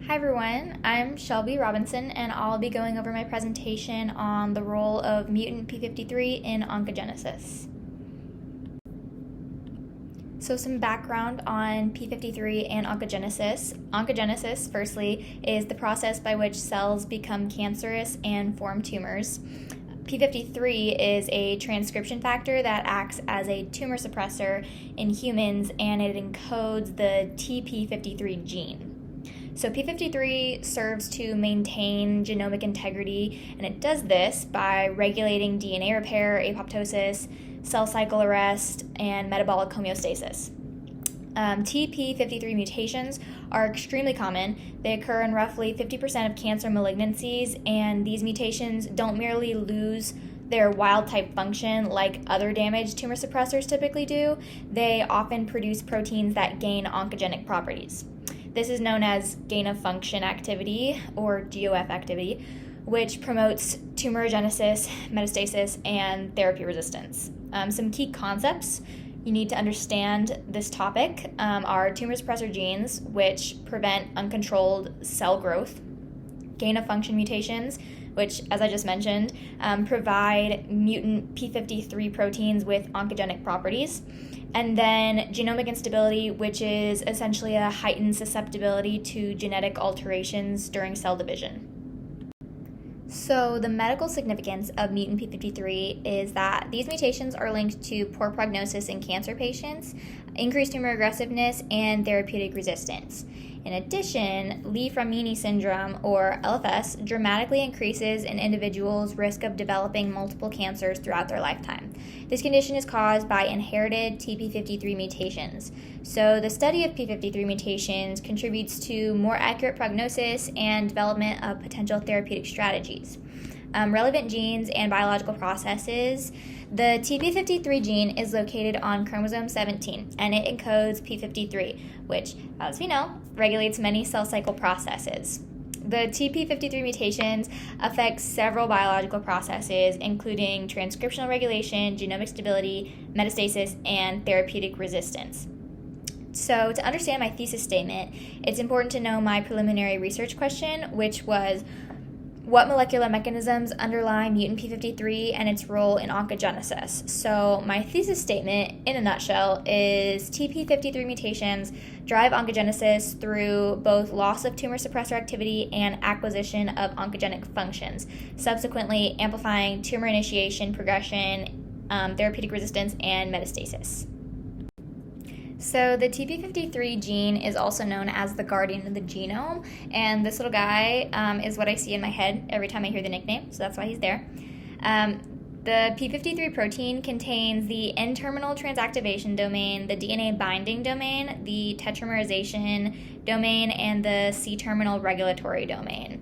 Hi everyone, I'm Shelby Robinson and I'll be going over my presentation on the role of mutant P53 in oncogenesis. So some background on P53 and oncogenesis. Oncogenesis, firstly, is the process by which cells become cancerous and form tumors. P53 is a transcription factor that acts as a tumor suppressor in humans, and it encodes the TP53 gene. So P53 serves to maintain genomic integrity, and it does this by regulating DNA repair, apoptosis, cell cycle arrest, and metabolic homeostasis. TP53 mutations are extremely common. They occur in roughly 50% of cancer malignancies, and these mutations don't merely lose their wild-type function like other damaged tumor suppressors typically do. They often produce proteins that gain oncogenic properties. This is known as gain-of-function activity, or GOF activity, which promotes tumorigenesis, metastasis, and therapy resistance. Some key concepts you need to understand this topic are tumor suppressor genes, which prevent uncontrolled cell growth, gain-of-function mutations, which, as I just mentioned, provide mutant P53 proteins with oncogenic properties, and then genomic instability, which is essentially a heightened susceptibility to genetic alterations during cell division. So the medical significance of mutant P53 is that these mutations are linked to poor prognosis in cancer patients, increased tumor aggressiveness, and therapeutic resistance. In addition, Li-Fraumeni syndrome, or LFS, dramatically increases an individual's risk of developing multiple cancers throughout their lifetime. This condition is caused by inherited TP53 mutations. So the study of P53 mutations contributes to more accurate prognosis and development of potential therapeutic strategies. Relevant genes and biological processes. The TP53 gene is located on chromosome 17, and it encodes P53, which, as we know, regulates many cell cycle processes. The TP53 mutations affect several biological processes, including transcriptional regulation, genomic stability, metastasis, and therapeutic resistance. So to understand my thesis statement, it's important to know my preliminary research question, which was, what molecular mechanisms underlie mutant P53 and its role in oncogenesis? So my thesis statement, in a nutshell, is TP53 mutations drive oncogenesis through both loss of tumor suppressor activity and acquisition of oncogenic functions, subsequently amplifying tumor initiation, progression, therapeutic resistance, and metastasis. So the TP53 gene is also known as the guardian of the genome, and this little guy is what I see in my head every time I hear the nickname, so that's why he's there. The P53 protein contains the N-terminal transactivation domain, the DNA binding domain, the tetramerization domain, and the C-terminal regulatory domain.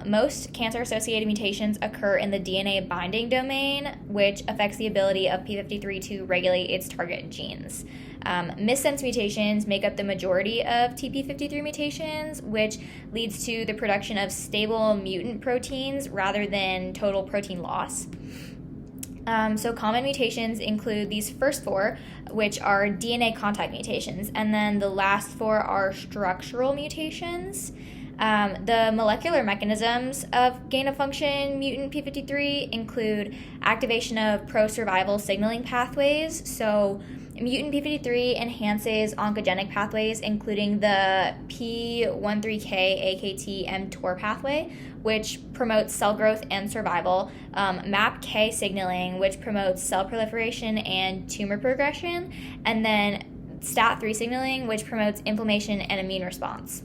Most cancer-associated mutations occur in the DNA binding domain, which affects the ability of P53 to regulate its target genes. Missense mutations make up the majority of TP53 mutations, which leads to the production of stable mutant proteins rather than total protein loss. So common mutations include these first four, which are DNA contact mutations, and then the last four are structural mutations. The molecular mechanisms of gain-of-function mutant P53 include activation of pro-survival signaling pathways. So mutant P53 enhances oncogenic pathways, including the P13K-AKT-mTOR pathway, which promotes cell growth and survival, MAPK signaling, which promotes cell proliferation and tumor progression, and then STAT3 signaling, which promotes inflammation and immune response.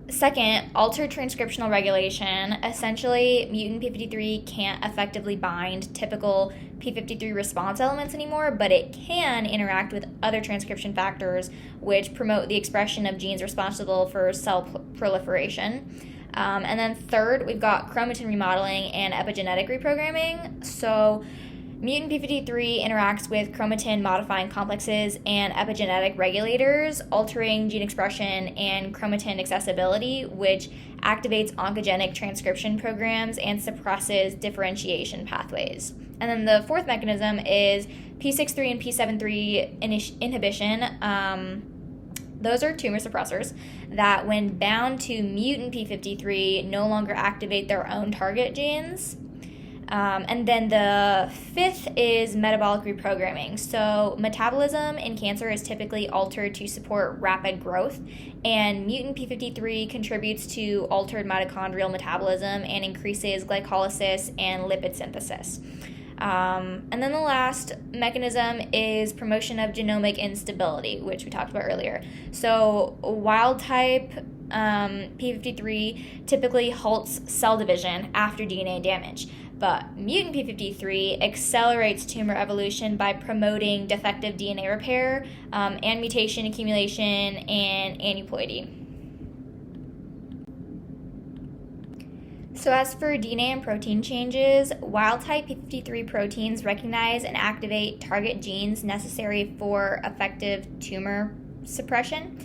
Second, altered transcriptional regulation. Essentially, mutant P53 can't effectively bind typical P53 response elements anymore, but it can interact with other transcription factors which promote the expression of genes responsible for cell proliferation. And then third, we've got chromatin remodeling and epigenetic reprogramming. So mutant P53 interacts with chromatin modifying complexes and epigenetic regulators, altering gene expression and chromatin accessibility, which activates oncogenic transcription programs and suppresses differentiation pathways. And then the fourth mechanism is P63 and P73 inhibition, Those are tumor suppressors that, when bound to mutant P53, no longer activate their own target genes. And then the fifth is metabolic reprogramming. So metabolism in cancer is typically altered to support rapid growth, and mutant P53 contributes to altered mitochondrial metabolism and increases glycolysis and lipid synthesis. And then the last mechanism is promotion of genomic instability, which we talked about earlier. So wild type P53 typically halts cell division after DNA damage, but mutant P53 accelerates tumor evolution by promoting defective DNA repair and mutation accumulation and aneuploidy. So as for DNA and protein changes, wild-type P53 proteins recognize and activate target genes necessary for effective tumor suppression.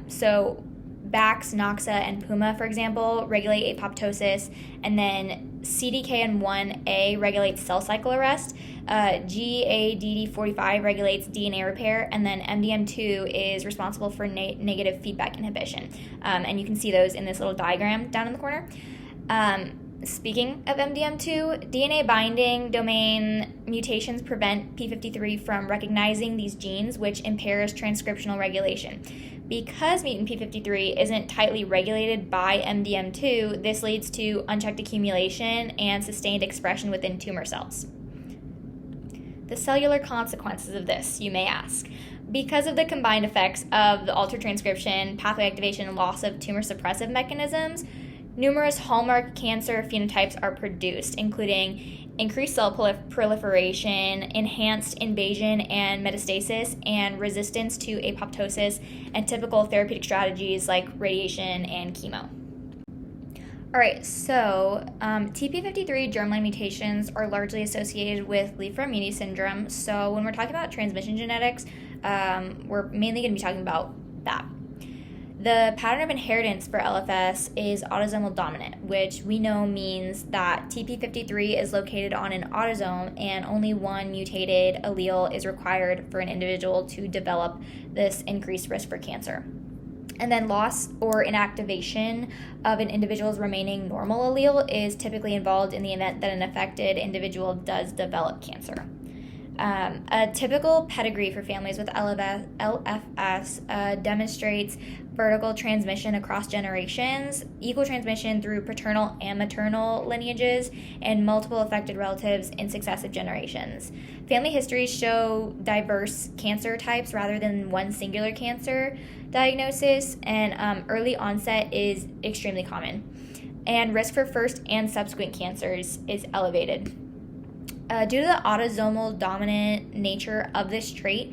So BAX, NOXA, and PUMA, for example, regulate apoptosis, and then CDKN1A regulates cell cycle arrest, GADD45 regulates DNA repair, and then MDM2 is responsible for negative feedback inhibition. And you can see those in this little diagram down in the corner. Speaking of MDM2, DNA binding domain mutations prevent P53 from recognizing these genes, which impairs transcriptional regulation. Because mutant P53 isn't tightly regulated by MDM2, this leads to unchecked accumulation and sustained expression within tumor cells. The cellular consequences of this, you may ask. Because of the combined effects of the altered transcription, pathway activation, and loss of tumor suppressive mechanisms, numerous hallmark cancer phenotypes are produced, including increased cell proliferation, enhanced invasion and metastasis, and resistance to apoptosis, and typical therapeutic strategies like radiation and chemo. All right, so TP53 germline mutations are largely associated with Li-Fraumeni syndrome. So when we're talking about transmission genetics, we're mainly going to be talking about that. The pattern of inheritance for LFS is autosomal dominant, which we know means that TP53 is located on an autosome and only one mutated allele is required for an individual to develop this increased risk for cancer. And then loss or inactivation of an individual's remaining normal allele is typically involved in the event that an affected individual does develop cancer. A typical pedigree for families with LFS demonstrates vertical transmission across generations, equal transmission through paternal and maternal lineages, and multiple affected relatives in successive generations. Family histories show diverse cancer types rather than one singular cancer diagnosis, and early onset is extremely common. And risk for first and subsequent cancers is elevated. Due to the autosomal dominant nature of this trait,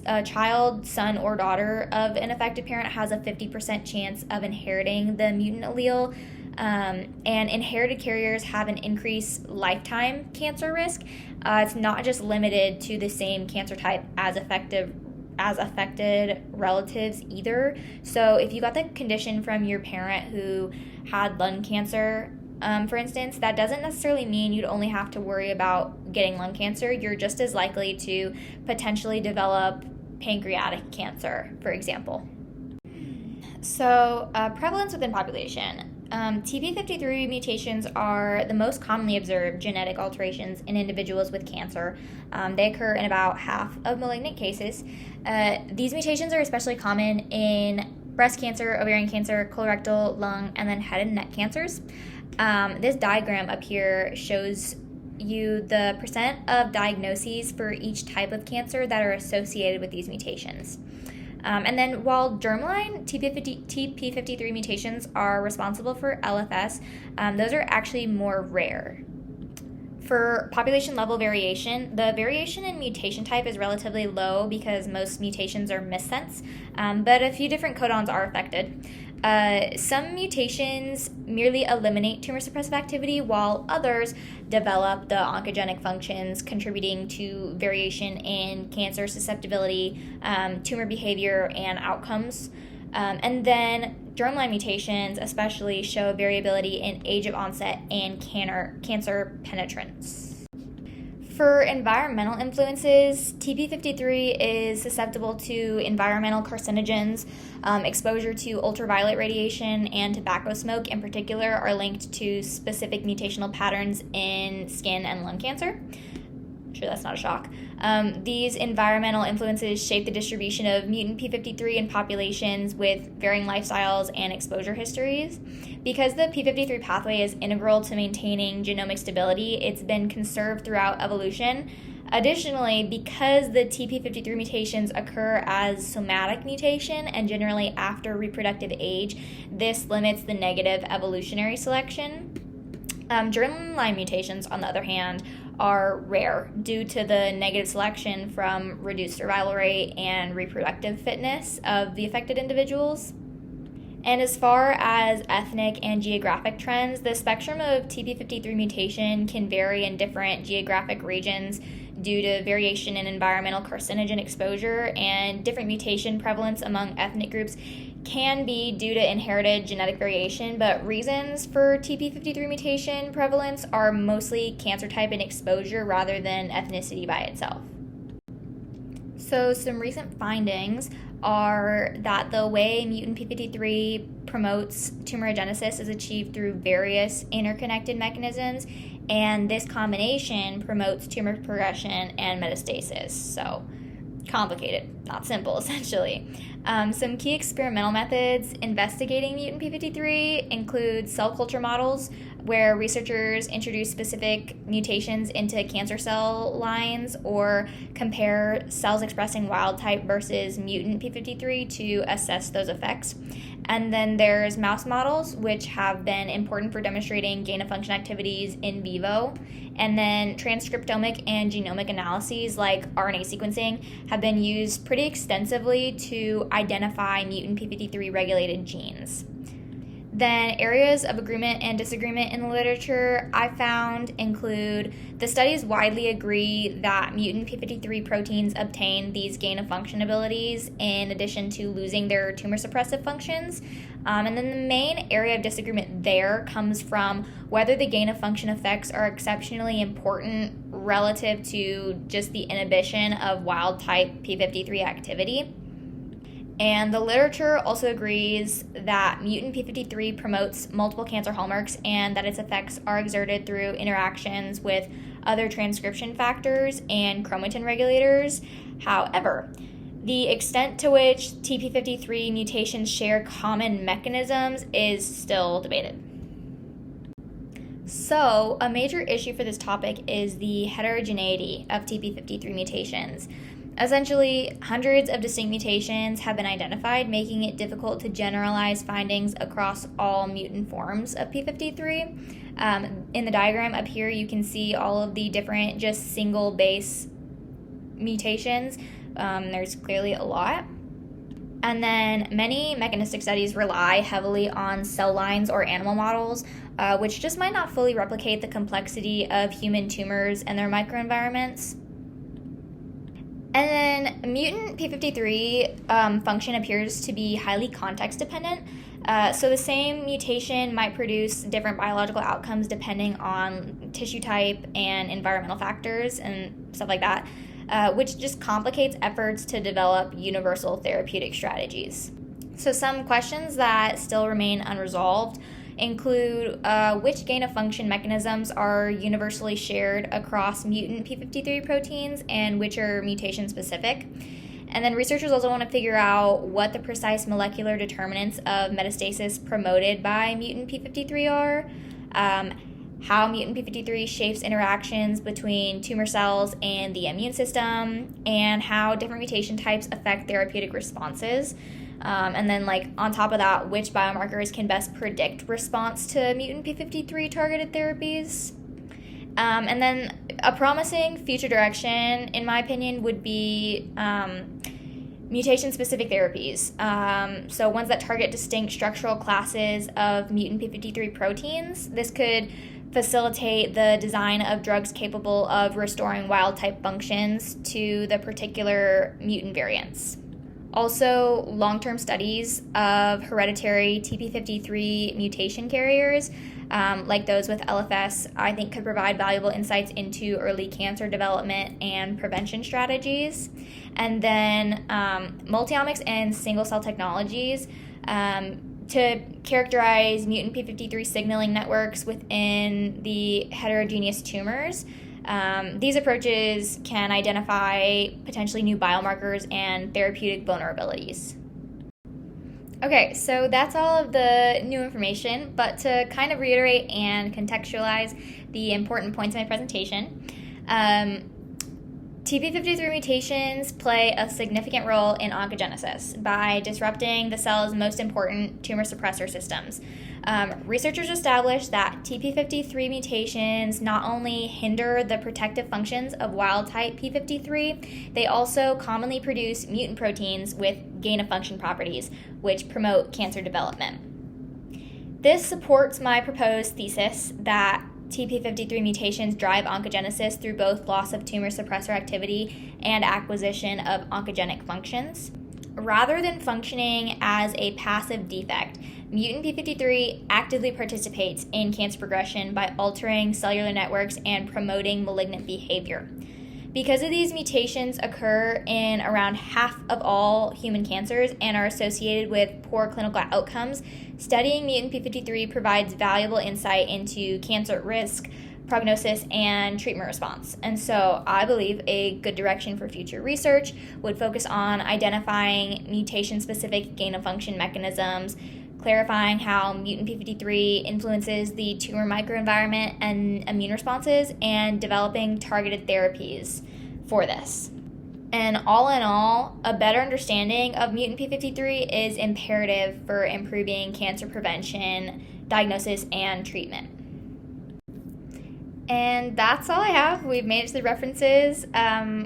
a child, son, or daughter of an affected parent has a 50% chance of inheriting the mutant allele, and inherited carriers have an increased lifetime cancer risk. It's not just limited to the same cancer type as affected relatives either. So if you got the condition from your parent who had lung cancer, for instance, that doesn't necessarily mean you'd only have to worry about getting lung cancer. You're just as likely to potentially develop pancreatic cancer, for example. So, prevalence within population. TP53 mutations are the most commonly observed genetic alterations in individuals with cancer. They occur in about half of malignant cases. These mutations are especially common in breast cancer, ovarian cancer, colorectal, lung, and then head and neck cancers. This diagram up here shows you the percent of diagnoses for each type of cancer that are associated with these mutations. And then while germline TP53 mutations are responsible for LFS, those are actually more rare. For population level variation, the variation in mutation type is relatively low because most mutations are missense, but a few different codons are affected. Some mutations merely eliminate tumor suppressive activity, while others develop the oncogenic functions, contributing to variation in cancer susceptibility, tumor behavior, and outcomes. And then germline mutations especially show variability in age of onset and cancer penetrance. For environmental influences, TP53 is susceptible to environmental carcinogens. Exposure to ultraviolet radiation and tobacco smoke in particular are linked to specific mutational patterns in skin and lung cancer. I'm sure that's not a shock. These environmental influences shape the distribution of mutant P53 in populations with varying lifestyles and exposure histories. Because the P53 pathway is integral to maintaining genomic stability, it's been conserved throughout evolution. Additionally, because the TP53 mutations occur as somatic mutation and generally after reproductive age, this limits the negative evolutionary selection. Germline mutations, on the other hand, are rare due to the negative selection from reduced survival rate and reproductive fitness of the affected individuals. And as far as ethnic and geographic trends, the spectrum of TP53 mutation can vary in different geographic regions due to variation in environmental carcinogen exposure, and different mutation prevalence among ethnic groups can be due to inherited genetic variation, but reasons for TP53 mutation prevalence are mostly cancer type and exposure rather than ethnicity by itself. So some recent findings are that the way mutant P53 promotes tumorigenesis is achieved through various interconnected mechanisms, and this combination promotes tumor progression and metastasis. So complicated, not simple, essentially. Some key experimental methods investigating mutant P53 include cell culture models, where researchers introduce specific mutations into cancer cell lines or compare cells expressing wild type versus mutant P53 to assess those effects. And then there's mouse models, which have been important for demonstrating gain-of-function activities in vivo. And then transcriptomic and genomic analyses like RNA sequencing have been used pretty extensively to identify mutant P53 regulated genes. Then areas of agreement and disagreement in the literature I found include the studies widely agree that mutant P53 proteins obtain these gain-of-function abilities in addition to losing their tumor suppressive functions. And then the main area of disagreement there comes from whether the gain-of-function effects are exceptionally important relative to just the inhibition of wild-type P53 activity. And the literature also agrees that mutant P53 promotes multiple cancer hallmarks and that its effects are exerted through interactions with other transcription factors and chromatin regulators. However, the extent to which TP53 mutations share common mechanisms is still debated. So, a major issue for this topic is the heterogeneity of TP53 mutations. Essentially, hundreds of distinct mutations have been identified, making it difficult to generalize findings across all mutant forms of P53. In the diagram up here, you can see all of the different just single base mutations. There's clearly a lot. And then many mechanistic studies rely heavily on cell lines or animal models, which just might not fully replicate the complexity of human tumors and their microenvironments. And then mutant P53 function appears to be highly context dependent. So the same mutation might produce different biological outcomes depending on tissue type and environmental factors and stuff like that, which just complicates efforts to develop universal therapeutic strategies. So some questions that still remain unresolved include which gain-of-function mechanisms are universally shared across mutant P53 proteins and which are mutation-specific. And then researchers also want to figure out what the precise molecular determinants of metastasis promoted by mutant P53 are, how mutant P53 shapes interactions between tumor cells and the immune system, and how different mutation types affect therapeutic responses. And then, on top of that, which biomarkers can best predict response to mutant P53 targeted therapies. And then a promising future direction, in my opinion, would be mutation-specific therapies. So ones that target distinct structural classes of mutant P53 proteins. This could facilitate the design of drugs capable of restoring wild-type functions to the particular mutant variants. Also, long-term studies of hereditary TP53 mutation carriers, like those with LFS, I think could provide valuable insights into early cancer development and prevention strategies. And then multiomics and single-cell technologies to characterize mutant P53 signaling networks within the heterogeneous tumors. These approaches can identify potentially new biomarkers and therapeutic vulnerabilities. Okay, so that's all of the new information, but to kind of reiterate and contextualize the important points of my presentation, TP53 mutations play a significant role in oncogenesis by disrupting the cell's most important tumor suppressor systems. Researchers established that TP53 mutations not only hinder the protective functions of wild-type P53, they also commonly produce mutant proteins with gain-of-function properties, which promote cancer development. This supports my proposed thesis that TP53 mutations drive oncogenesis through both loss of tumor suppressor activity and acquisition of oncogenic functions. Rather than functioning as a passive defect, mutant P53 actively participates in cancer progression by altering cellular networks and promoting malignant behavior. Because of these mutations occur in around half of all human cancers and are associated with poor clinical outcomes, studying mutant P53 provides valuable insight into cancer risk, prognosis, and treatment response. And so I believe a good direction for future research would focus on identifying mutation-specific gain-of-function mechanisms, clarifying how mutant P53 influences the tumor microenvironment and immune responses, and developing targeted therapies for this. And all in all, a better understanding of mutant P53 is imperative for improving cancer prevention, diagnosis, and treatment. And that's all I have. We've made it to the references,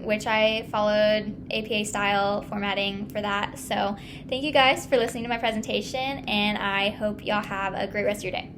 which I followed APA-style formatting for that. So thank you guys for listening to my presentation, and I hope y'all have a great rest of your day.